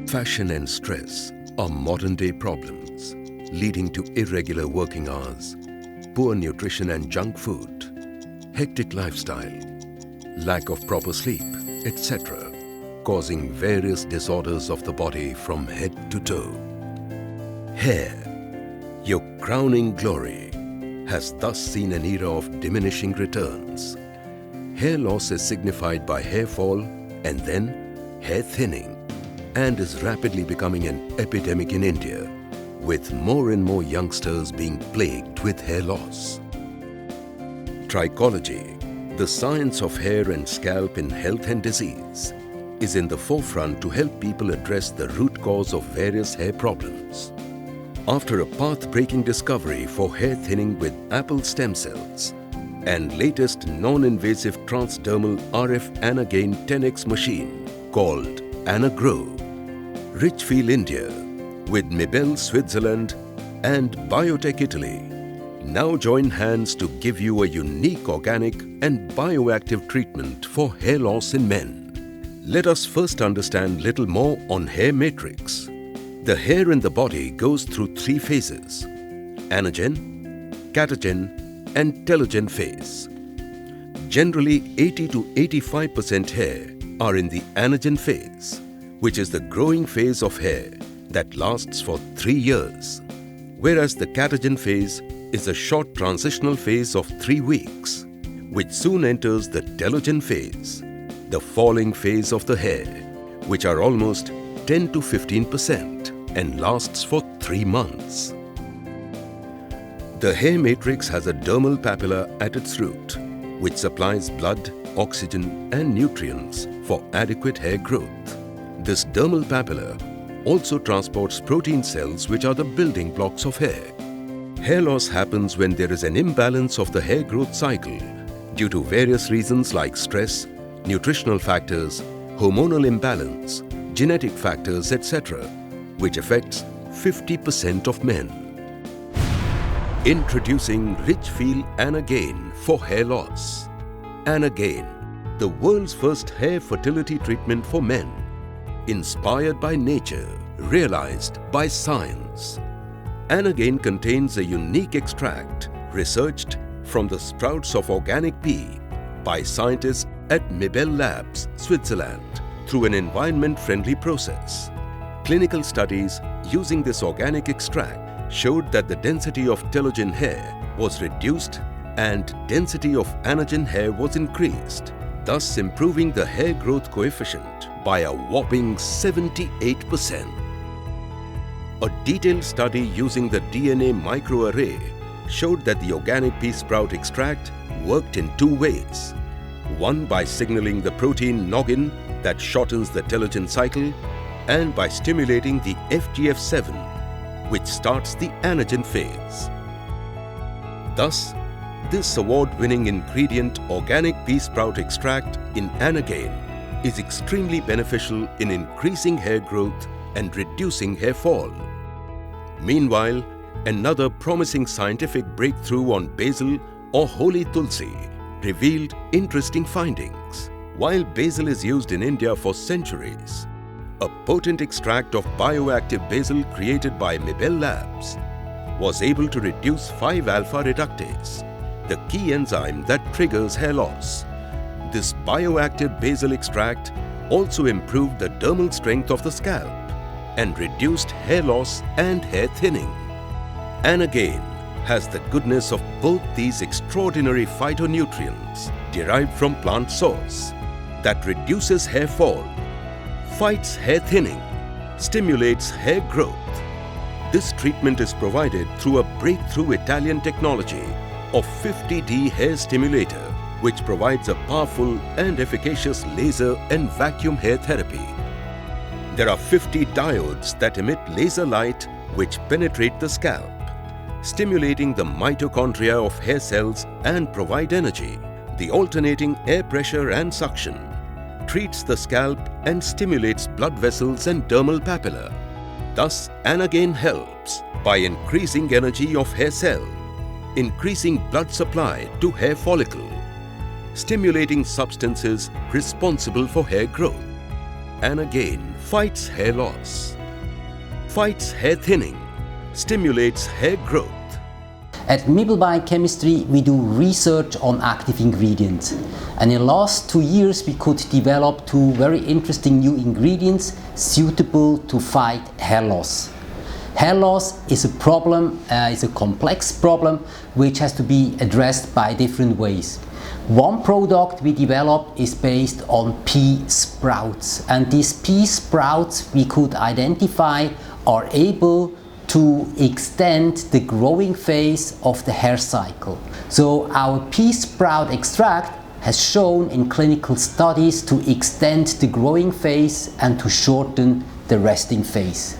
Fashion and stress are modern-day problems, leading to irregular working hours, poor nutrition and junk food, hectic lifestyle, lack of proper sleep, etc., causing various disorders of the body from head to toe. Hair, your crowning glory, has thus seen an era of diminishing returns. Hair loss is signified by hair fall and then hair thinning, and is rapidly becoming an epidemic in India, with more and more youngsters being plagued with hair loss. Trichology, the science of hair and scalp in health and disease, is in the forefront to help people address the root cause of various hair problems. After a path-breaking discovery for hair thinning with apple stem cells and latest non-invasive transdermal RF Anagain 10x machine called Anagrow, Richfeel India with Mibel Switzerland and Biotech Italy now join hands to give you a unique organic and bioactive treatment for hair loss in men. Let us first understand little more on hair matrix. The hair in the body goes through three phases: anagen, catagen and telogen phase. Generally, 80 to 85% hair are in the anagen phase, which is the growing phase of hair that lasts for 3 years, whereas the catagen phase is a short transitional phase of 3 weeks, which soon enters the telogen phase, the falling phase of the hair, which are almost 10 to 15% and lasts for 3 months. The hair matrix has a dermal papilla at its root, which supplies blood, oxygen and nutrients for adequate hair growth. This dermal papilla also transports protein cells, which are the building blocks of hair. Hair loss happens when there is an imbalance of the hair growth cycle due to various reasons like stress, nutritional factors, hormonal imbalance, genetic factors, etc., which affects 50% of men. Introducing Richfeel Anagain for hair loss. Anagain, the world's first hair fertility treatment for men. Inspired by nature, realized by science. Anagain contains a unique extract researched from the sprouts of organic pea by scientists at Mibel Labs, Switzerland, through an environment-friendly process. Clinical studies using this organic extract showed that the density of telogen hair was reduced and density of anagen hair was increased, thus improving the hair growth coefficient by a whopping 78%. A detailed study using the DNA microarray showed that the organic pea sprout extract worked in 2 ways. One by signaling the protein Anagain that shortens the telogen cycle, and by stimulating the FGF7, which starts the anagen phase. Thus, this award-winning ingredient organic pea sprout extract in Anagain is extremely beneficial in increasing hair growth and reducing hair fall. Meanwhile, another promising scientific breakthrough on basil or holy tulsi revealed interesting findings. While basil is used in India for centuries, a potent extract of bioactive basil created by Mibel Labs was able to reduce 5-alpha reductase, the key enzyme that triggers hair loss. This bioactive basil extract also improved the dermal strength of the scalp and reduced hair loss and hair thinning. Anagain has the goodness of both these extraordinary phytonutrients derived from plant source that reduces hair fall, fights hair thinning, stimulates hair growth. This treatment is provided through a breakthrough Italian technology of 50D hair stimulator, which provides a powerful and efficacious laser and vacuum hair therapy. There are 50 diodes that emit laser light which penetrate the scalp, stimulating the mitochondria of hair cells and provide energy. The alternating air pressure and suction treats the scalp and stimulates blood vessels and dermal papilla. Thus, Anagain helps by increasing energy of hair cell, increasing blood supply to hair follicle, stimulating substances responsible for hair growth. Anagain fights hair loss, fights hair thinning, stimulates hair growth. At Mibel Biochemistry, we do research on active ingredients. And in the last 2 years, we could develop 2 very interesting new ingredients suitable to fight hair loss. Hair loss is a problem, is a complex problem which has to be addressed by different ways. One product we developed is based on pea sprouts, and these pea sprouts we could identify are able to extend the growing phase of the hair cycle. So our pea sprout extract has shown in clinical studies to extend the growing phase and to shorten the resting phase.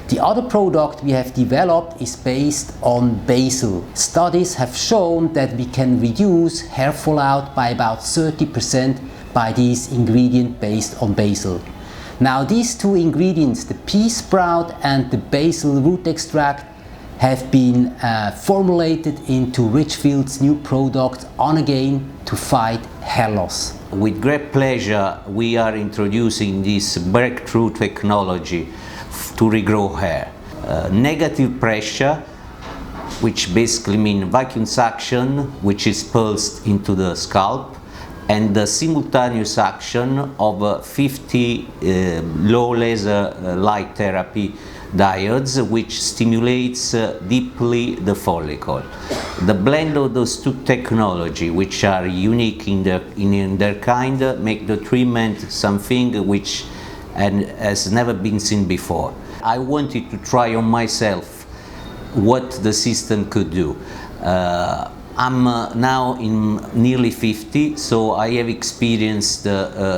The other product we have developed is based on basil. Studies have shown that we can reduce hair fallout by about 30% by this ingredient based on basil. Now these 2 ingredients, the pea sprout and the basil root extract, have been formulated into Richfield's new product Anagain to fight hair loss. With great pleasure we are introducing this breakthrough technology to regrow hair. Negative pressure, which basically means vacuum suction, which is pulsed into the scalp, and the simultaneous action of 50 low laser light therapy diodes, which stimulates deeply the follicle. The blend of those 2 technologies, which are unique in their kind, make the treatment something which has never been seen before. I wanted to try on myself what the system could do. I'm now in nearly 50, so I have experienced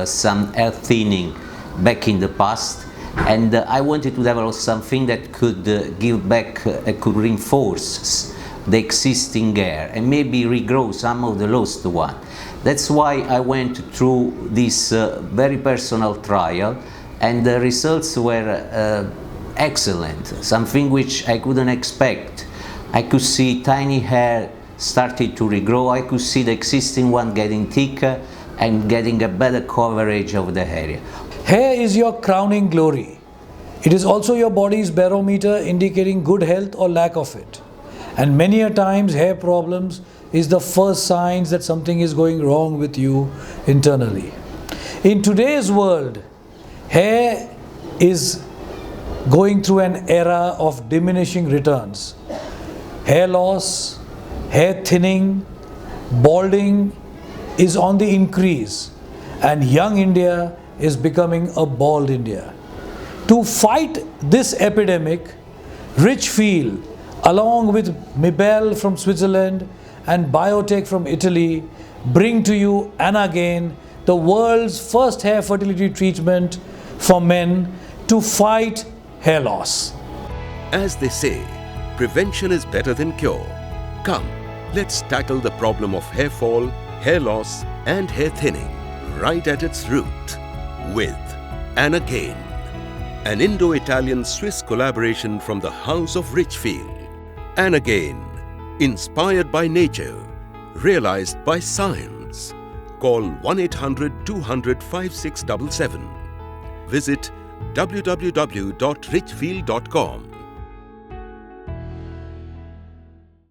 some hair thinning back in the past, and I wanted to develop something that could give back, could reinforce the existing hair and maybe regrow some of the lost one. That's why I went through this very personal trial, and the results were excellent, something which I couldn't expect. I could see tiny hair started to regrow, I could see the existing one getting thicker and getting a better coverage of the area. Hair is your crowning glory. It is also your body's barometer indicating good health or lack of it. And many a times hair problems is the first signs that something is going wrong with you internally. In today's world, hair is going through an era of diminishing returns. Hair loss, hair thinning, balding is on the increase, and young India is becoming a bald India. To fight this epidemic, Richfeel, along with Mibel from Switzerland and Biotech from Italy, bring to you Anagain, the world's first hair fertility treatment for men to fight hair loss. As they say, prevention is better than cure. Come, let's tackle the problem of hair fall, hair loss and hair thinning right at its root with Anagain, an Indo-Italian-Swiss collaboration from the House of Richfeel. Anagain, inspired by nature, realized by science. Call 1-800-200-5677. Visit www.richfeel.com.